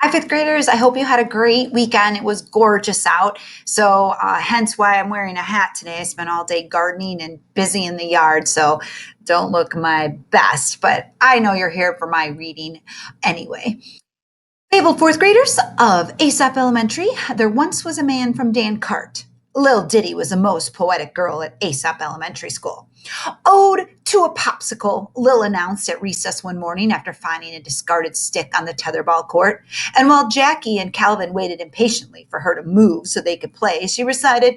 Hi, fifth graders. I hope you had a great weekend. It was gorgeous out. So, hence why I'm wearing a hat today. I spent all day gardening and busy in the yard. So, don't look my best, but I know you're here for my reading anyway. Fabled fourth graders of Aesop Elementary, there once was a man from Dancart. Lil Diddy was the most poetic girl at Aesop Elementary School. Ode to a popsicle, Lil announced at recess one morning after finding a discarded stick on the tetherball court. And while Jackie and Calvin waited impatiently for her to move so they could play, she recited,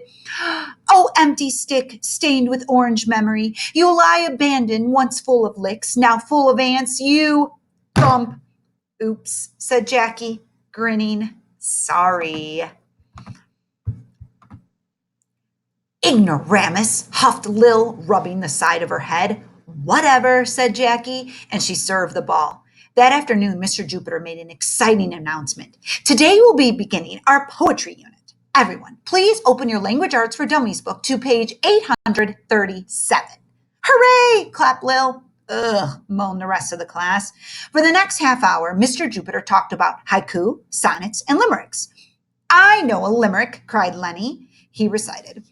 "Oh, empty stick, stained with orange memory, you lie abandoned, once full of licks, now full of ants, you thump." "Oops," said Jackie, grinning. "Sorry." "Ignoramus," huffed Lil, rubbing the side of her head. "Whatever," said Jackie, and she served the ball. That afternoon, Mr. Jupiter made an exciting announcement. "Today we'll be beginning our poetry unit. Everyone, please open your Language Arts for Dummies book to page 837. "Hooray!" clapped Lil. "Ugh," moaned the rest of the class. For the next half hour, Mr. Jupiter talked about haiku, sonnets, and limericks. "I know a limerick," cried Lenny. He recited,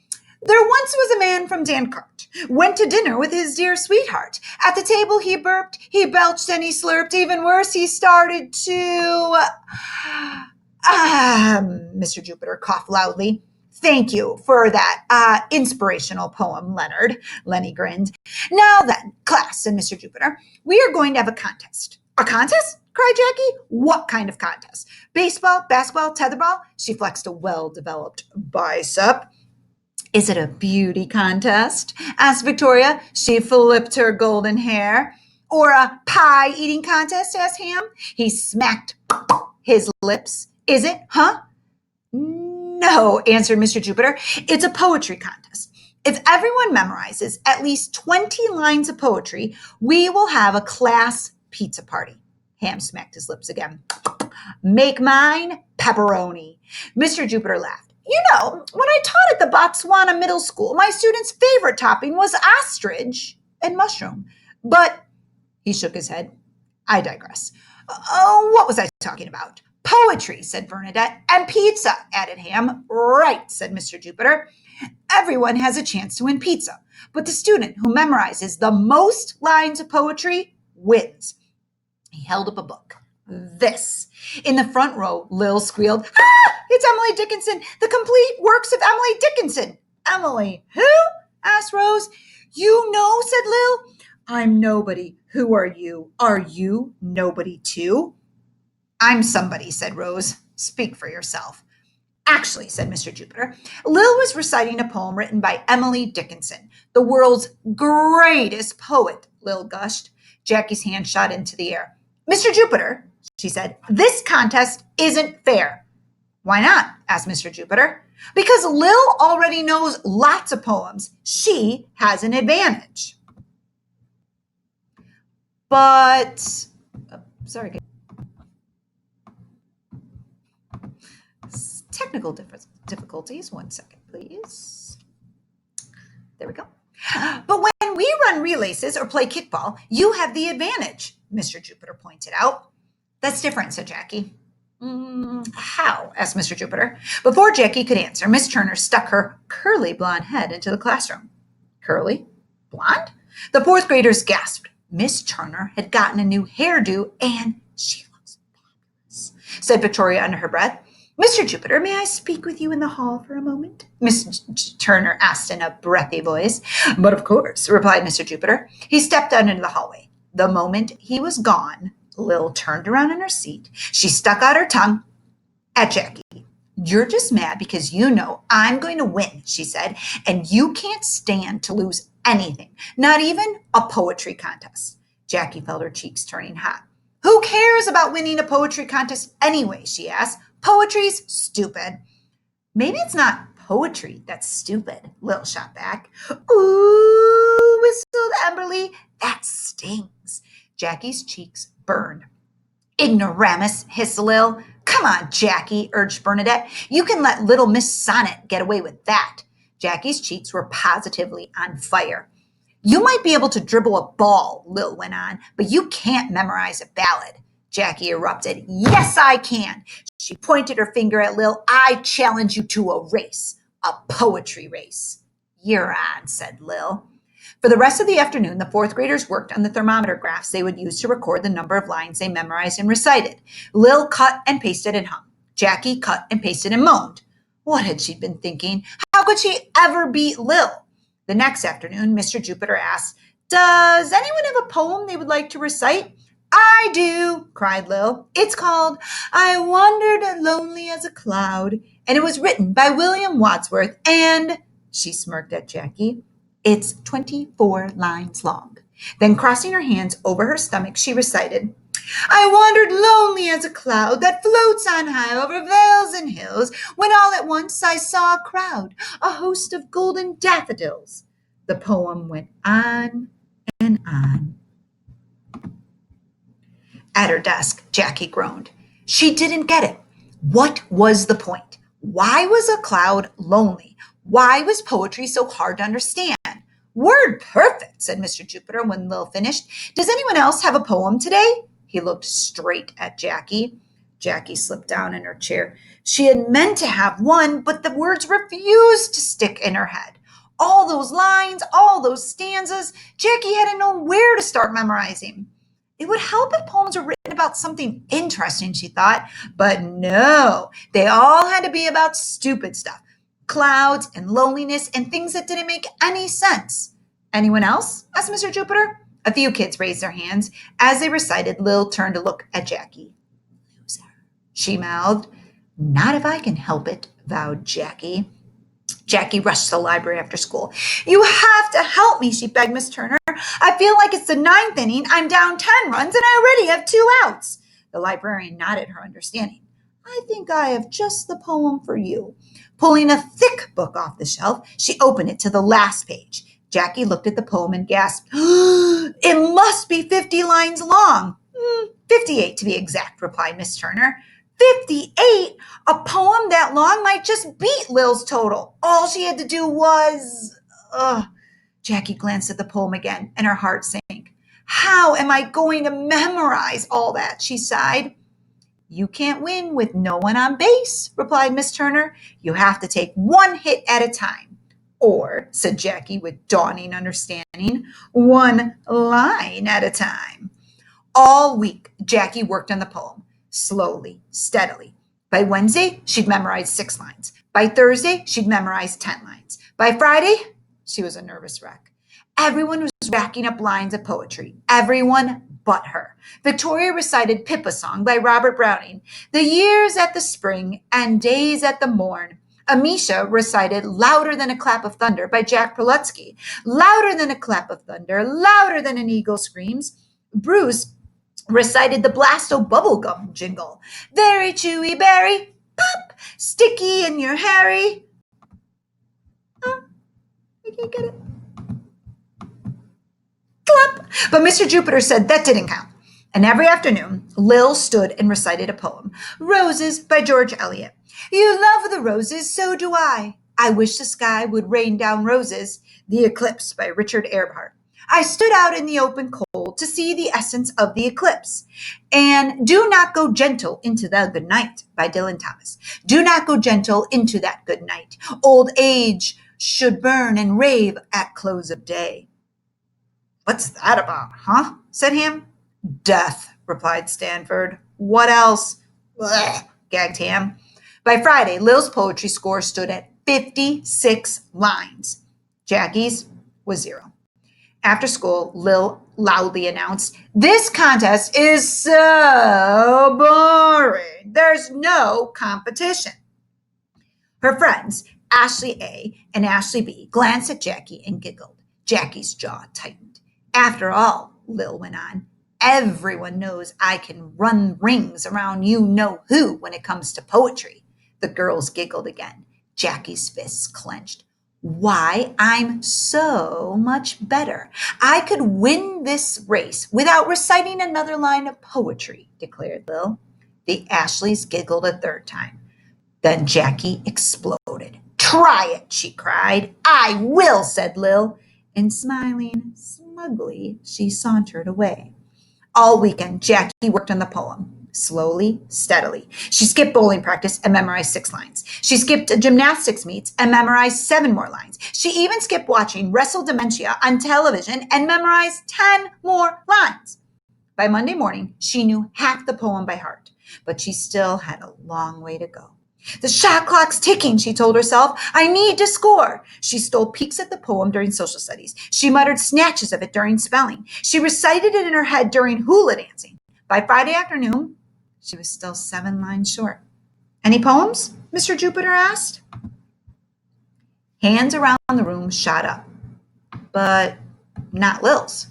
"There once was a man from Dancart, went to dinner with his dear sweetheart. At the table he burped, he belched, and he slurped. Even worse, he started to..." Mr. Jupiter coughed loudly. "Thank you for that inspirational poem, Leonard." Lenny grinned. "Now then, class," said Mr. Jupiter, "we are going to have a contest." "A contest?" cried Jackie. "What kind of contest? Baseball, basketball, tetherball?" She flexed a well-developed bicep. "Is it a beauty contest?" asked Victoria. She flipped her golden hair. "Or a pie eating contest?" asked Ham. He smacked his lips. "Is it, huh?" "No," answered Mr. Jupiter. "It's a poetry contest. If everyone memorizes at least 20 lines of poetry, we will have a class pizza party." Ham smacked his lips again. "Make mine pepperoni." Mr. Jupiter laughed. "You know, when I taught at the Botswana Middle School, my students' favorite topping was ostrich and mushroom. But," he shook his head, "I digress. Oh, what was I talking about?" "Poetry," said Bernadette. "And pizza," added Ham. "Right," said Mr. Jupiter. "Everyone has a chance to win pizza, but the student who memorizes the most lines of poetry wins." He held up a book. This. In the front row, Lil squealed, "Ah, it's Emily Dickinson, the complete works of Emily Dickinson." "Emily who?" asked Rose. "You know," said Lil. "I'm nobody. Who are you? Are you nobody too?" "I'm somebody," said Rose. "Speak for yourself." "Actually," said Mr. Jupiter, "Lil was reciting a poem written by Emily Dickinson, the world's greatest poet," Lil gushed. Jackie's hand shot into the air. "Mr. Jupiter," she said, "this contest isn't fair." "Why not?" asked Mr. Jupiter. "Because Lil already knows lots of poems. She has an advantage." But, sorry, technical difficulties. 1 second, please. There we go. "But when we run relays or play kickball, you have the advantage," Mr. Jupiter pointed out. "That's different," said Jackie. How?" asked Mr. Jupiter. Before Jackie could answer, Miss Turner stuck her curly blonde head into the classroom. "Curly? Blonde?" The fourth graders gasped. Miss Turner had gotten a new hairdo, and "She looks fabulous," said Victoria under her breath. "Mr. Jupiter, may I speak with you in the hall for a moment?" Miss Turner asked in a breathy voice. "But of course," replied Mr. Jupiter. He stepped out into the hallway. The moment he was gone, Lil turned around in her seat. She stuck out her tongue at Jackie. "You're just mad because you know I'm going to win," she said, "and you can't stand to lose anything, not even a poetry contest." Jackie felt her cheeks turning hot. "Who cares about winning a poetry contest anyway?" she asked. "Poetry's stupid." "Maybe it's not poetry that's stupid," Lil shot back. "Ooh," whistled Emberly. "That stings." Jackie's cheeks burned. "Ignoramus," hissed Lil. "Come on, Jackie," urged Bernadette. "You can let little Miss Sonnet get away with that." Jackie's cheeks were positively on fire. "You might be able to dribble a ball," Lil went on, "but you can't memorize a ballad." Jackie erupted. Yes, I can. She pointed her finger at Lil. I challenge you to a race, a poetry race. You're on, said Lil. For the rest of the afternoon, the fourth graders worked on the thermometer graphs they would use to record the number of lines they memorized and recited. Lil cut and pasted and hummed. Jackie cut and pasted and moaned. What had she been thinking? How could she ever beat Lil? The next afternoon, Mr. Jupiter asked, Does anyone have a poem they would like to recite? I do, cried Lil. It's called I Wandered Lonely as a Cloud, and it was written by William Wordsworth, and she smirked at Jackie. It's 24 lines long. Then, crossing her hands over her stomach, she recited, I wandered lonely as a cloud that floats on high over vales and hills, when all at once I saw a crowd, a host of golden daffodils. The poem went on and on. At her desk, Jackie groaned. She didn't get it. What was the point? Why was a cloud lonely? Why was poetry so hard to understand? Word perfect, said Mr. Jupiter when Lil finished. Does anyone else have a poem today? He looked straight at Jackie. Jackie slipped down in her chair. She had meant to have one, but the words refused to stick in her head. All those lines, all those stanzas, Jackie hadn't known where to start memorizing. It would help if poems were written about something interesting, she thought. But no, they all had to be about stupid stuff. Clouds and loneliness and things that didn't make any sense. Anyone else? Asked Mr. Jupiter. A few kids raised their hands. As they recited, Lil turned to look at Jackie. Loser, she mouthed. Not if I can help it, vowed Jackie. Jackie rushed to the library after school. You have to help me, she begged Miss Turner. I feel like it's the ninth inning. I'm down 10 runs and I already have 2 outs. The librarian nodded her understanding. I think I have just the poem for you. Pulling a thick book off the shelf, she opened it to the last page. Jackie looked at the poem and gasped, It must be 50 lines long. 58 to be exact, replied Miss Turner. 58? A poem that long might just beat Lil's total. All she had to do was... Jackie glanced at the poem again, and her heart sank. How am I going to memorize all that? She sighed. You can't win with no one on base, replied Miss Turner. You have to take one hit at a time. Or, said Jackie with dawning understanding, one line at a time. All week, Jackie worked on the poem, slowly, steadily. By Wednesday, she'd memorized 6 lines. By Thursday, she'd memorized 10 lines. By Friday, she was a nervous wreck. Everyone was racking up lines of poetry. Everyone but her. Victoria recited Pippa Song by Robert Browning, The Years at the Spring and Days at the Morn. Amisha recited Louder Than a Clap of Thunder by Jack Prelutsky. Louder than a clap of thunder, louder than an eagle screams. Bruce recited the Blasto bubblegum jingle. Very chewy berry, pop, sticky in your hairy. I can't get it. Clap. But Mr. Jupiter said that didn't count. And every afternoon, Lil stood and recited a poem. Roses by George Eliot. You love the roses, so do I. I wish the sky would rain down roses. The Eclipse by Richard Earhart. I stood out in the open cold to see the essence of the eclipse. And Do Not Go Gentle into the Good Night by Dylan Thomas. Do not go gentle into that good night. Old age should burn and rave at close of day. What's that about, huh? Said Ham. Death, replied Stanford. What else? Ugh, gagged Ham. By Friday, Lil's poetry score stood at 56 lines. Jackie's was 0. After school, Lil loudly announced, This contest is so boring. There's no competition. Her friends, Ashley A and Ashley B, glanced at Jackie and giggled. Jackie's jaw tightened. After all, Lil went on, everyone knows I can run rings around you know who when it comes to poetry. The girls giggled again. Jackie's fists clenched. Why, I'm so much better. I could win this race without reciting another line of poetry, declared Lil. The Ashleys giggled a third time. Then Jackie exploded. Try it, she cried. I will, said Lil. And smiling smugly, she sauntered away. All weekend, Jackie worked on the poem. Slowly, steadily. She skipped bowling practice and memorized 6 lines. She skipped gymnastics meets and memorized 7 more lines. She even skipped watching Wrestle Dementia on television and memorized 10 more lines. By Monday morning, she knew half the poem by heart, but she still had a long way to go. The shot clock's ticking, she told herself. I need to score. She stole peeks at the poem during social studies. She muttered snatches of it during spelling. She recited it in her head during hula dancing. By Friday afternoon, she was still 7 lines short. Any poems? Mr. Jupiter asked. Hands around the room shot up, but not Lil's.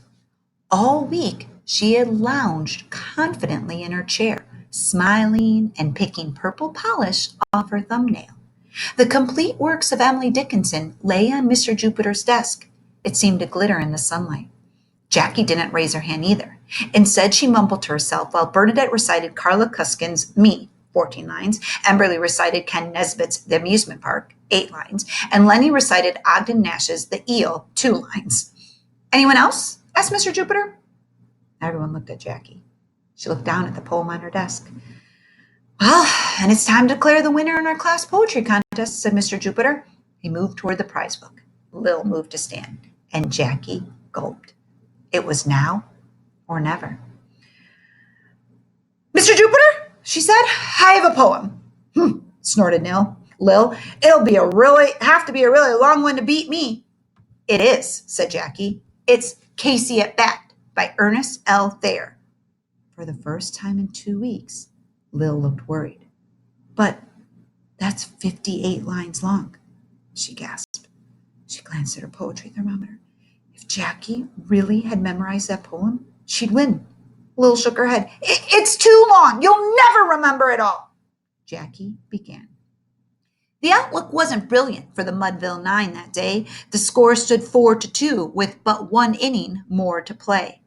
All week, she had lounged confidently in her chair, smiling and picking purple polish off her thumbnail. The complete works of Emily Dickinson lay on Mr. Jupiter's desk. It seemed to glitter in the sunlight. Jackie didn't raise her hand either. Instead, she mumbled to herself while Bernadette recited Carla Cuskin's Me, 14 lines, Emberly recited Ken Nesbitt's The Amusement Park, 8 lines, and Lenny recited Ogden Nash's The Eel, 2 lines. Anyone else? Asked Mr. Jupiter. Everyone looked at Jackie. She looked down at the poem on her desk. Well, and it's time to declare the winner in our class poetry contest, said Mr. Jupiter. He moved toward the prize book. Lil moved to stand, and Jackie gulped. It was now or never. Mr. Jupiter, she said, I have a poem. Snorted Lil. It'll have to be a really long one to beat me. It is, said Jackie. It's Casey at Bat by Ernest L. Thayer. For the first time in 2 weeks, Lil looked worried. But that's 58 lines long, she gasped. She glanced at her poetry thermometer. If Jackie really had memorized that poem, she'd win. Lil shook her head. It's too long. You'll never remember it all. Jackie began. The outlook wasn't brilliant for the Mudville 9 that day. The score stood 4-2 with but 1 inning more to play.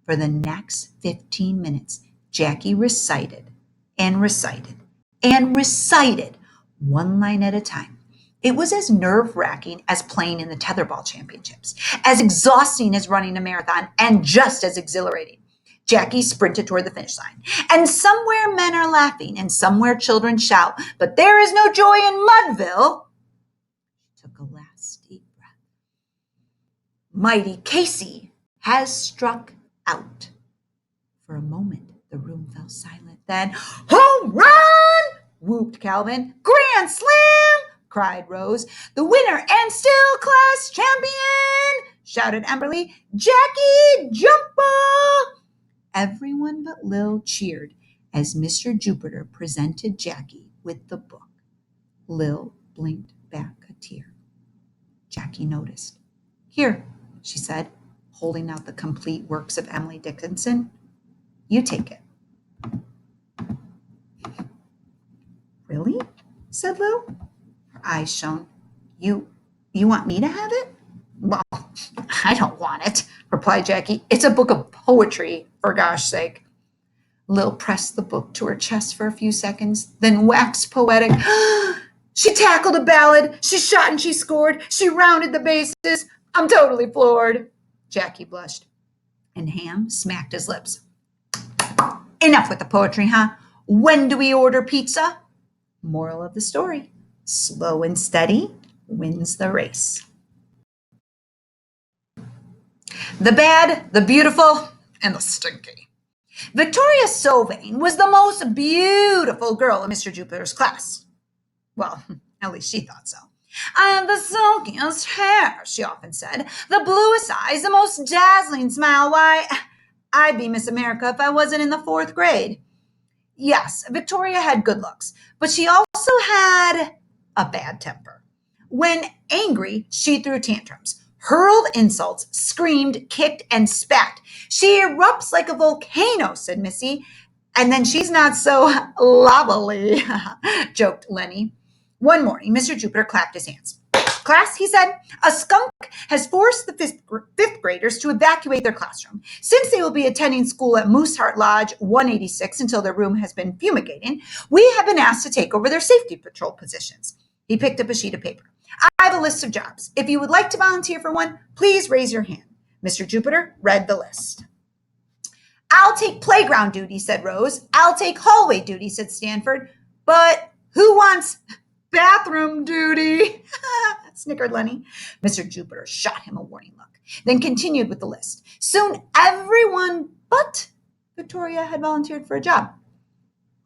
For the next 15 minutes, Jackie recited and recited and recited 1 line at a time. It was as nerve-wracking as playing in the tetherball championships, as exhausting as running a marathon, and just as exhilarating. Jackie sprinted toward the finish line. And somewhere men are laughing, and somewhere children shout, but there is no joy in Mudville. She took a last deep breath. Mighty Casey has struck out. For a moment, the room fell silent. Then, home run! Whooped Calvin. Grand slam! Cried Rose. The winner and still class champion! Shouted Emberly. Jackie Jumper! Everyone but Lil cheered as Mr. Jupiter presented Jackie with the book. Lil blinked back a tear. Jackie noticed. Here, she said, holding out the complete works of Emily Dickinson. You take it. Really? Said Lil. Her eyes shone. You want me to have it? Well, I don't want it, replied Jackie. It's a book of poetry, for gosh sake. Lil pressed the book to her chest for a few seconds, then waxed poetic. She tackled a ballad. She shot and she scored. She rounded the bases. I'm totally floored. Jackie blushed, and Ham smacked his lips. Enough with the poetry, huh? When do we order pizza? Moral of the story, slow and steady wins the race. The bad, the beautiful, and the stinky. Victoria Sylvain was the most beautiful girl in Mr. Jupiter's class. Well, at least she thought so. I have the silkiest hair, she often said, the bluest eyes, the most dazzling smile. Why, I'd be Miss America if I wasn't in the 4th grade. Yes, Victoria had good looks, but she also had a bad temper. When angry, she threw tantrums, hurled insults, screamed, kicked, and spat. She erupts like a volcano, said Missy. And then she's not so lovely, joked Lenny. One morning, Mr. Jupiter clapped his hands. Class, he said, a skunk has forced the fifth graders to evacuate their classroom. Since they will be attending school at Mooseheart Lodge 186 until their room has been fumigated, we have been asked to take over their safety patrol positions. He picked up a sheet of paper. I have a list of jobs. If you would like to volunteer for one, please raise your hand. Mr. Jupiter read the list. I'll take playground duty, said Rose. I'll take hallway duty, said Stanford. But who wants bathroom duty? Snickered Lenny. Mr. Jupiter shot him a warning look, then continued with the list. Soon everyone but Victoria had volunteered for a job.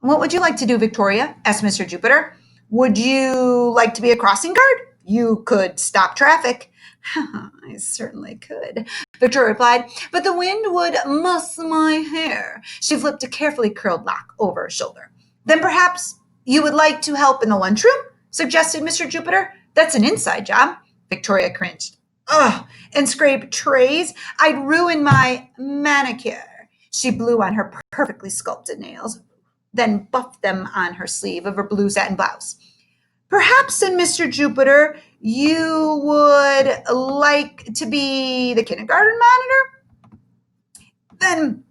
What would you like to do, Victoria? Asked Mr. Jupiter. Would you like to be a crossing guard? You could stop traffic. I certainly could, Victoria replied, but the wind would muss my hair. She flipped a carefully curled lock over her shoulder. Then perhaps you would like to help in the lunchroom? Suggested Mr. Jupiter. That's an inside job. Victoria cringed. Ugh, and scrape trays? I'd ruin my manicure. She blew on her perfectly sculpted nails, then buffed them on her sleeve of her blue satin blouse. Perhaps, said Mr. Jupiter, you would like to be the kindergarten monitor? Then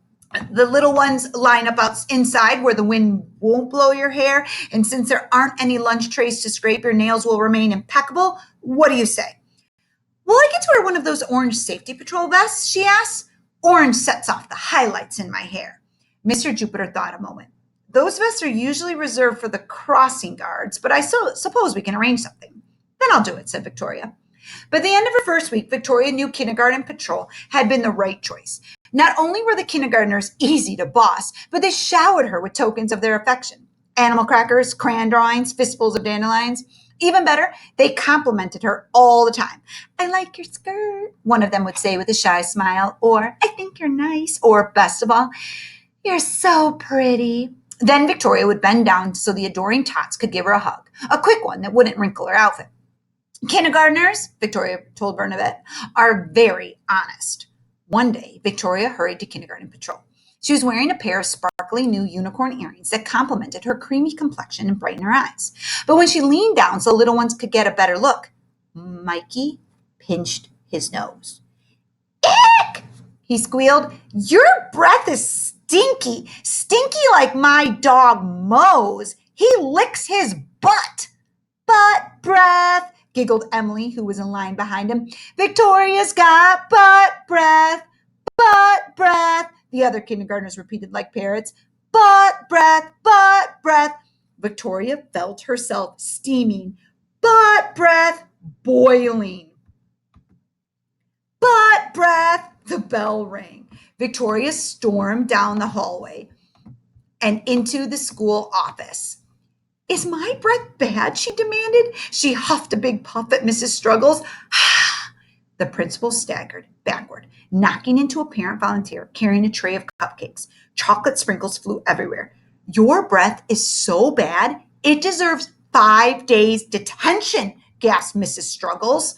the little ones line up inside where the wind won't blow your hair, and since there aren't any lunch trays to scrape, your nails will remain impeccable. What do you say? Will I get to wear one of those orange safety patrol vests? She asked. Orange sets off the highlights in my hair. Mr. Jupiter thought a moment. Those vests are usually reserved for the crossing guards, but I suppose we can arrange something. Then I'll do it, said Victoria. By the end of her first week, Victoria knew kindergarten patrol had been the right choice. Not only were the kindergartners easy to boss, but they showered her with tokens of their affection. Animal crackers, crayon drawings, fistfuls of dandelions. Even better, they complimented her all the time. I like your skirt, one of them would say with a shy smile, or I think you're nice, or best of all, you're so pretty. Then Victoria would bend down so the adoring tots could give her a hug, a quick one that wouldn't wrinkle her outfit. Kindergartners, Victoria told Bernadette, are very honest. One day, Victoria hurried to kindergarten patrol. She was wearing a pair of sparkly new unicorn earrings that complemented her creamy complexion and brightened her eyes. But when she leaned down so little ones could get a better look, Mikey pinched his nose. Ick! He squealed. Your breath is stinky. Stinky like my dog Mose. He licks his butt. Butt breath, giggled Emily, who was in line behind him. Victoria's got butt breath. Butt breath. The other kindergartners repeated like parrots. Butt breath, butt breath. Victoria felt herself steaming. Butt breath, boiling. Butt breath. The bell rang. Victoria stormed down the hallway and into the school office. Is my breath bad? She demanded. She huffed a big puff at Mrs. Struggles. The principal staggered backward, knocking into a parent volunteer carrying a tray of cupcakes. Chocolate sprinkles flew everywhere. Your breath is so bad, it deserves 5 days detention, gasped Mrs. Struggles.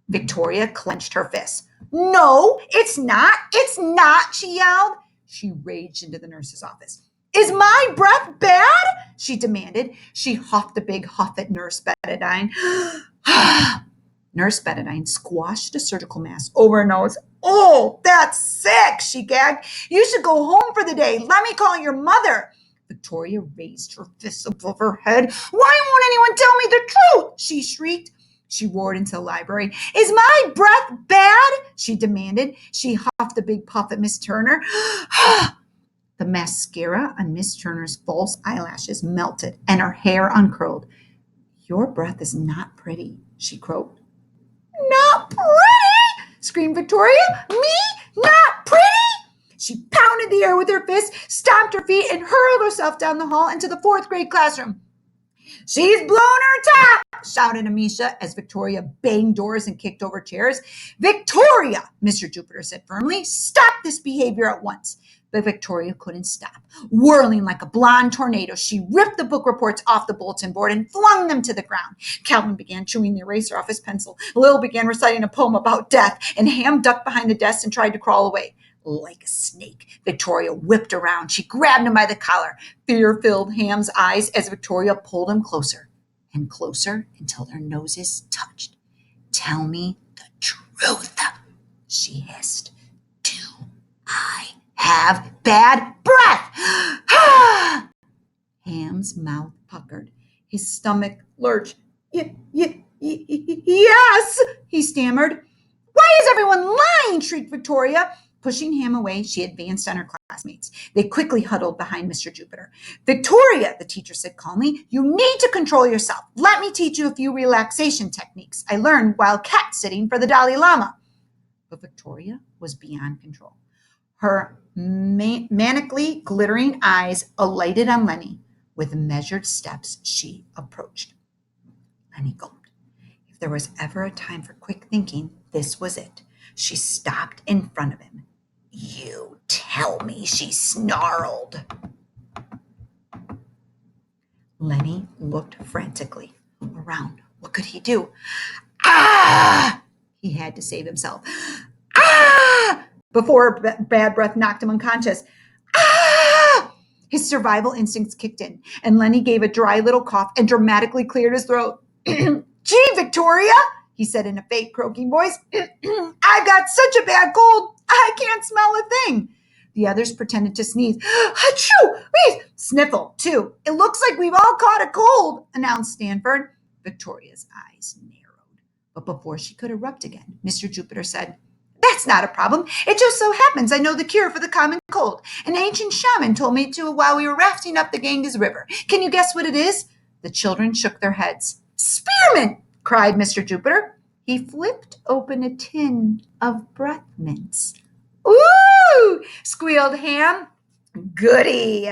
Victoria clenched her fists. No, it's not. It's not, she yelled. She raged into the nurse's office. Is my breath bad? She demanded. She huffed a big huff at Nurse Betadine. Nurse Betadine squashed a surgical mask over her nose. Oh, that's sick, she gagged. You should go home for the day. Let me call your mother. Victoria raised her fists above her head. Why won't anyone tell me the truth? She shrieked. She roared into the library. Is my breath bad? She demanded. She huffed a big puff at Miss Turner. The mascara on Miss Turner's false eyelashes melted and her hair uncurled. Your breath is not pretty, she croaked. Not pretty? Screamed Victoria. Me? Not pretty? She pounded the air with her fist, stomped her feet, and hurled herself down the hall into the 4th grade classroom. She's blown her top, shouted Amisha as Victoria banged doors and kicked over chairs. Victoria, Mr. Jupiter said firmly, stop this behavior at once. But Victoria couldn't stop. Whirling like a blonde tornado, she ripped the book reports off the bulletin board and flung them to the ground. Calvin began chewing the eraser off his pencil. Lil began reciting a poem about death, and Ham ducked behind the desk and tried to crawl away. Like a snake, Victoria whipped around. She grabbed him by the collar. Fear filled Ham's eyes as Victoria pulled him closer and closer until their noses touched. Tell me the truth, she hissed. Do I have bad breath? Ham's mouth puckered. His stomach lurched. Yes, he stammered. Why is everyone lying? Shrieked Victoria. Pushing Ham away, she advanced on her classmates. They quickly huddled behind Mr. Jupiter. Victoria, the teacher said calmly, you need to control yourself. Let me teach you a few relaxation techniques I learned while cat sitting for the Dalai Lama. But Victoria was beyond control. Her manically glittering eyes alighted on Lenny. With measured steps, she approached. Lenny gulped. If there was ever a time for quick thinking, this was it. She stopped in front of him. You tell me, she snarled. Lenny looked frantically around. What could he do? Ah! He had to save himself. Ah! Before bad breath knocked him unconscious. Ah! His survival instincts kicked in, and Lenny gave a dry little cough and dramatically cleared his throat. Gee, Victoria, he said in a fake croaking voice, I've got such a bad cold, I can't smell a thing. The others pretended to sneeze. Achoo! Wait! Sniffle, too. It looks like we've all caught a cold, announced Stanford. Victoria's eyes narrowed. But before she could erupt again, Mr. Jupiter said, That's not a problem. It just so happens I know the cure for the common cold. An ancient shaman told me to while we were rafting up the Ganges River. Can you guess what it is? The children shook their heads. Spearmint! Cried Mr. Jupiter. He flipped open a tin of breath mints. Ooh! Squealed Ham. Goody!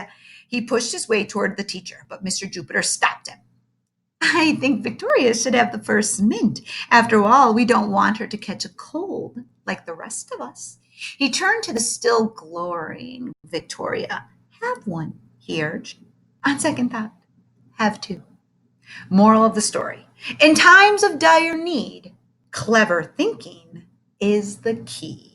He pushed his way toward the teacher, but Mr. Jupiter stopped him. I think Victoria should have the first mint. After all, we don't want her to catch a cold like the rest of us. He turned to the still glorying Victoria. Have one, he urged. On second thought, have two. Moral of the story. In times of dire need, clever thinking is the key.